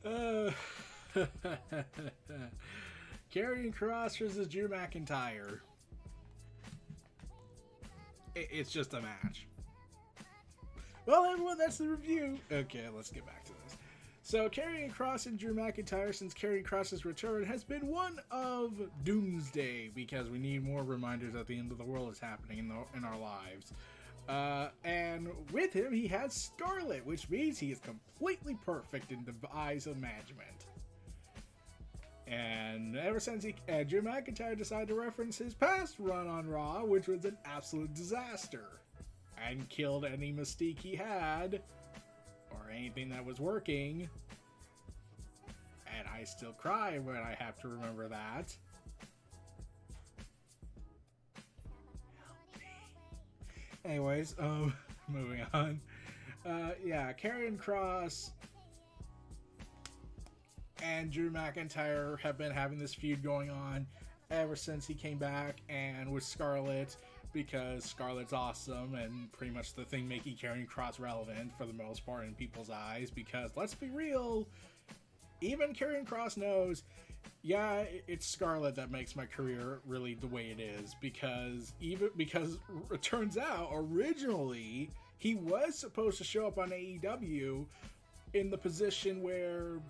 Uh, Karrion Kross versus Drew McIntyre. It's just a match. Well, everyone, that's the review. Okay, let's get back to this. So, Karrion Kross and Drew McIntyre, since Karrion Kross's return, has been one of doomsday, because we need more reminders that the end of the world is happening in our lives. And with him, he has Scarlett, which means he is completely perfect in the eyes of management. And ever since Drew McIntyre decided to reference his past run on Raw, which was an absolute disaster, and killed any mystique he had, or anything that was working. And I still cry when I have to remember that. Anyways, moving on. Yeah, Karrion Kross and Drew McIntyre have been having this feud going on ever since he came back, and with Scarlett, because Scarlett's awesome and pretty much the thing making Karrion Kross relevant for the most part in people's eyes, because let's be real, even Karrion Kross knows, yeah, it's Scarlett that makes my career really the way it is, because it turns out originally he was supposed to show up on AEW in the position where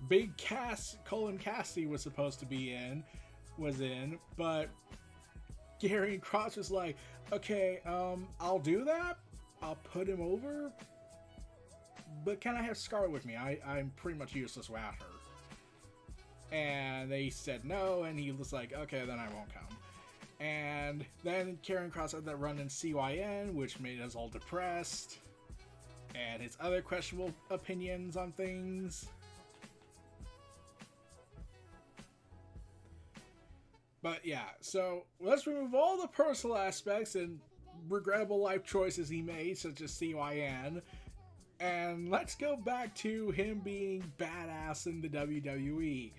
Big Colin Cassidy was supposed to be in, but Karrion Kross was like, okay, I'll do that. I'll put him over. But can I have Scarlett with me? I'm pretty much useless without her. And they said no, and he was like, okay, then I won't come. And then Karrion Kross had that run in CYN, which made us all depressed. And his other questionable opinions on things. But yeah, so let's remove all the personal aspects and regrettable life choices he made, such as CYN. And let's go back to him being badass in the WWE.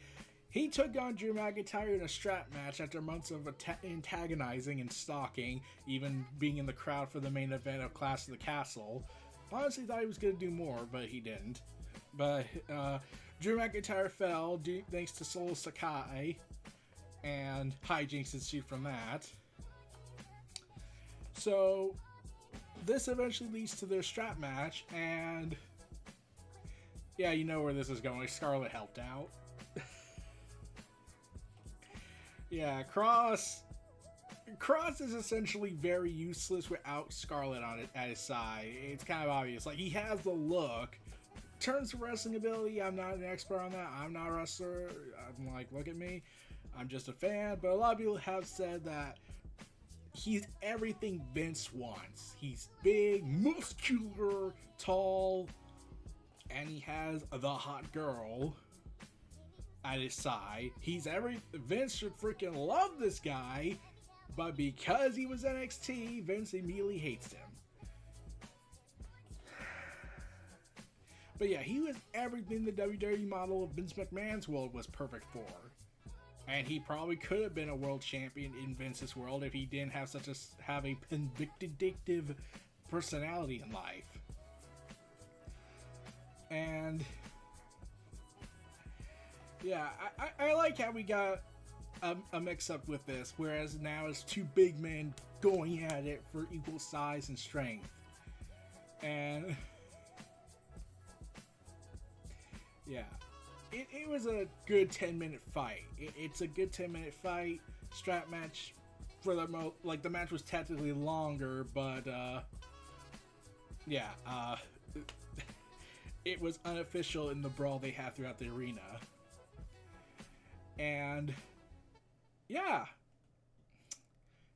He took on Drew McIntyre in a strap match after months of antagonizing and stalking, even being in the crowd for the main event of Clash of the Castle. Honestly thought he was going to do more, but he didn't. But Drew McIntyre fell thanks to Solo Sakai, and hijinks ensued from that. So this eventually leads to their strap match, and yeah, you know where this is going. Scarlett helped out. Yeah, Kross is essentially very useless without Scarlett at his side. It's kind of obvious. Like, he has the look. In terms of wrestling ability, I'm not an expert on that. I'm not a wrestler. I'm like, look at me. I'm just a fan. But a lot of people have said that he's everything Vince wants. He's big, muscular, tall, and he has the hot girl at his side. Vince should freaking love this guy, but because he was NXT, Vince immediately hates him. But yeah, he was everything the WWE model of Vince McMahon's world was perfect for. And he probably could have been a world champion in Vince's world if he didn't have a vindictive personality in life. And yeah, I like how we got a mix-up with this, whereas now it's two big men going at it for equal size and strength. And yeah, it was a good 10-minute fight. It's a good 10-minute fight, strap match. For the the match was technically longer, but yeah, it was unofficial in the brawl they had throughout the arena. And yeah,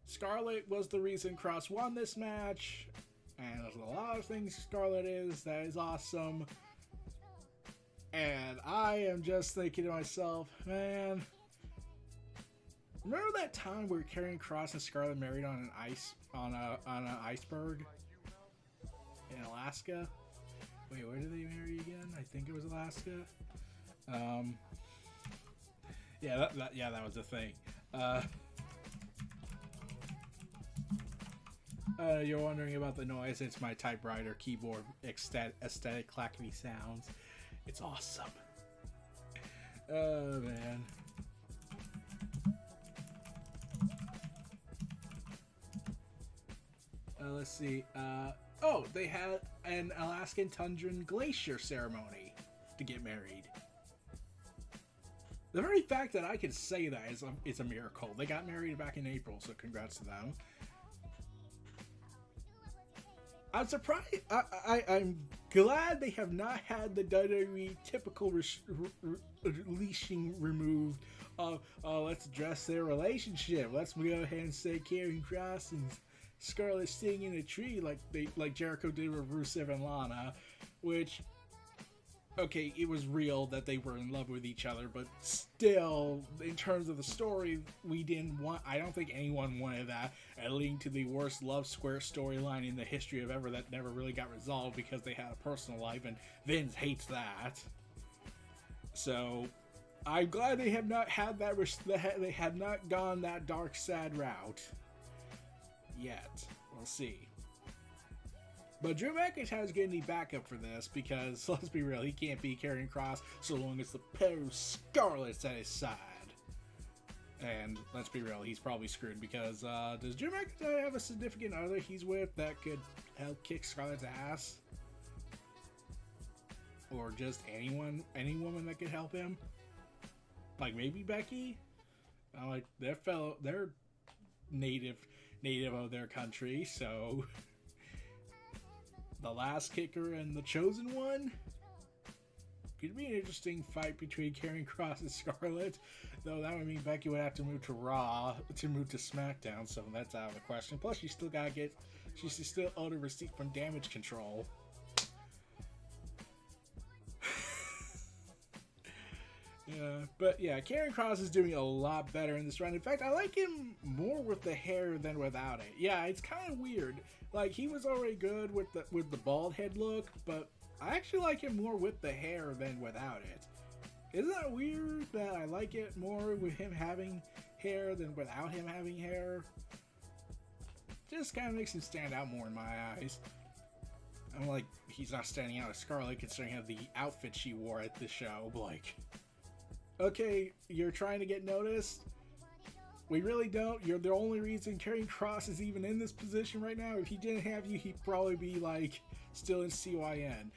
Scarlett was the reason Kross won this match, and there's a lot of things Scarlett is that is awesome. And I am just thinking to myself, man, remember that time where Karrion Kross and Scarlett married on an iceberg in Alaska? Wait, where did they marry again? I think it was Alaska. Yeah, that was the thing. You're wondering about the noise. It's my typewriter keyboard aesthetic clackety sounds. It's awesome. Oh, man. Let's see. Oh, they had an Alaskan Tundran Glacier ceremony to get married. The very fact that I can say that is a miracle. They got married back in April, so congrats to them. I'm surprised. I'm glad they have not had the WWE typical leashing removed of, let's address their relationship. Let's go ahead and say Karrion Kross and Scarlett sitting in a tree like Jericho did with Rusev and Lana, which, okay, it was real that they were in love with each other, but still, in terms of the story, I don't think anyone wanted that, and leading to the worst love square storyline in the history of ever that never really got resolved because they had a personal life, and Vince hates that. So, I'm glad they have not had that, they have not gone that dark, sad route. Yet. We'll see. But Drew McIntyre is getting the backup for this because, let's be real, he can't beat Karrion Kross so long as the pair of Scarlett's at his side. And let's be real, he's probably screwed because does Drew McIntyre have a significant other he's with that could help kick Scarlett's ass? Or just any woman that could help him? Like maybe Becky? Like they're native of their country, so the last kicker and the chosen one could be an interesting fight between Karrion Kross and Scarlett, though that would mean Becky would have to move to Raw to move to SmackDown, so that's out of the question. Plus she's still owed a receipt from Damage Control. But yeah, Karrion Kross is doing a lot better in this run. In fact, I like him more with the hair than without it. Yeah, it's kind of weird. Like, he was already good with the bald head look, but I actually like him more with the hair than without it. Isn't that weird that I like it more with him having hair than without him having hair? Just kind of makes him stand out more in my eyes. I'm like, he's not standing out as Scarlett considering the outfit she wore at the show. Like, okay, you're trying to get noticed? We really don't. You're the only reason Karrion Kross is even in this position right now. If he didn't have you, he'd probably be, like, still in CYN.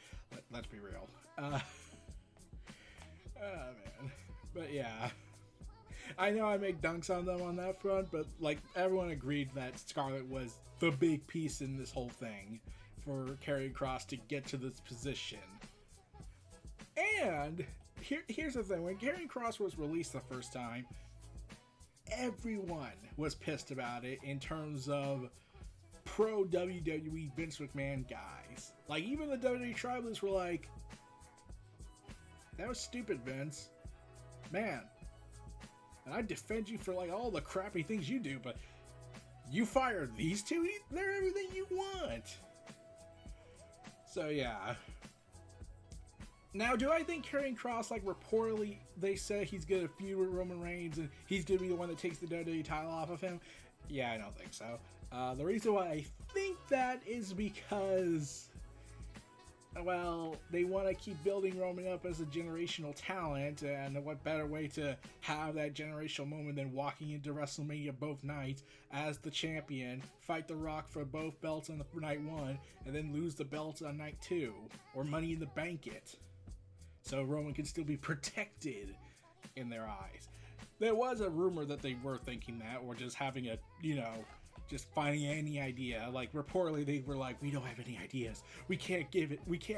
Let's be real. Oh, man. But, yeah. I know I make dunks on them on that front, but, like, everyone agreed that Scarlett was the big piece in this whole thing for Karrion Kross to get to this position. And here's the thing. When Karrion Kross was released the first time, everyone was pissed about it in terms of pro WWE Vince McMahon guys. Like, even the WWE Tribalists were like, that was stupid, Vince. Man. And I defend you for, like, all the crappy things you do, but you fire these two? They're everything you want. So, yeah. Now, do I think Karrion Kross, like, reportedly, they say he's going to feud with Roman Reigns and he's going to be the one that takes the WWE title off of him? Yeah, I don't think so. The reason why I think that is because, well, they want to keep building Roman up as a generational talent, and what better way to have that generational moment than walking into WrestleMania both nights as the champion, fight The Rock for both belts on the night one, and then lose the belts on night two, or Money in the Bank it. So Roman can still be protected in their eyes. There was a rumor that they were thinking that, or just having a, just finding any idea. Like, reportedly they were like, we don't have any ideas. We can't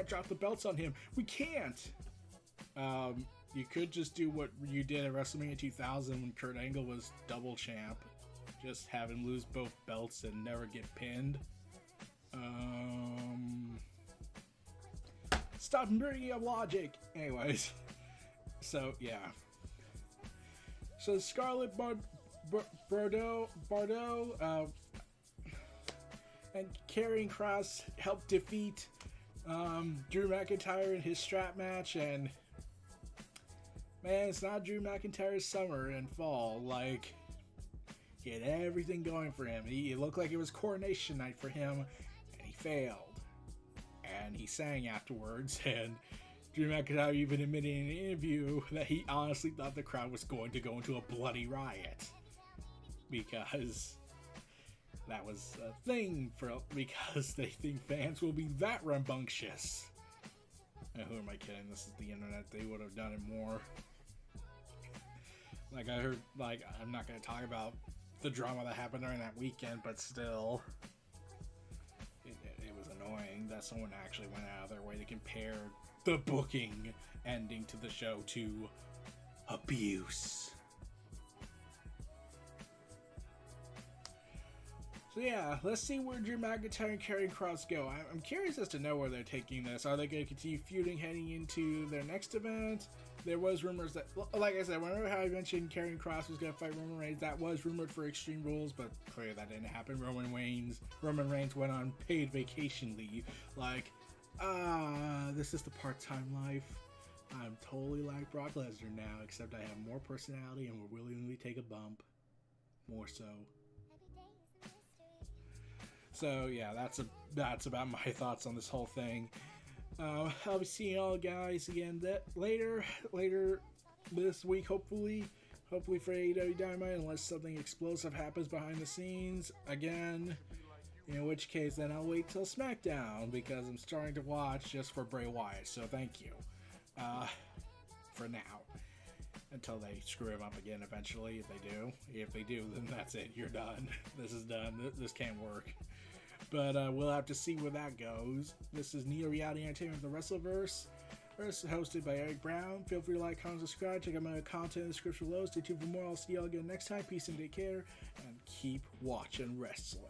drop the belts on him. We can't. You could just do what you did at WrestleMania 2000 when Kurt Angle was double champ. Just have him lose both belts and never get pinned. Stop bringing up logic. Anyways, so yeah. So Scarlett Bordeaux, and Karrion Kross helped defeat Drew McIntyre in his strap match, and man, it's not Drew McIntyre's summer and fall. Like, He had everything going for him. It looked like it was coronation night for him, and he failed. And he sang afterwards, and Drew McIntyre even admitted in an interview that he honestly thought the crowd was going to go into a bloody riot. Because that was a thing, because they think fans will be that rambunctious. And who am I kidding? This is the internet. They would have done it more. Like, I heard, like, I'm not going to talk about the drama that happened during that weekend, but still, it was annoying that someone actually went out of their way to compare the booking ending to the show to abuse. So yeah, let's see where Drew McIntyre and Karrion Kross go. I'm curious as to know where they're taking this. Are they going to continue feuding heading into their next event? There was rumors that, like I said, remember how I mentioned Karrion Kross was going to fight Roman Reigns? That was rumored for Extreme Rules, but clearly that didn't happen. Roman Reigns went on paid vacation leave. Like, this is the part-time life. I'm totally like Brock Lesnar now, except I have more personality and will willingly take a bump. More so. So yeah, that's about my thoughts on this whole thing. I'll be seeing y'all guys again later this week, hopefully for AEW Dynamite, unless something explosive happens behind the scenes again. In which case, then I'll wait till SmackDown because I'm starting to watch just for Bray Wyatt. So thank you for now. Until they screw him up again eventually, if they do, then that's it. You're done. This is done. This can't work. But we'll have to see where that goes. This is Neo Reality Entertainment of the WrestleVerse, hosted by Eric Brown. Feel free to like, comment, subscribe. Check out my content in the description below. Stay tuned for more. I'll see y'all again next time. Peace and take care. And keep watching wrestling.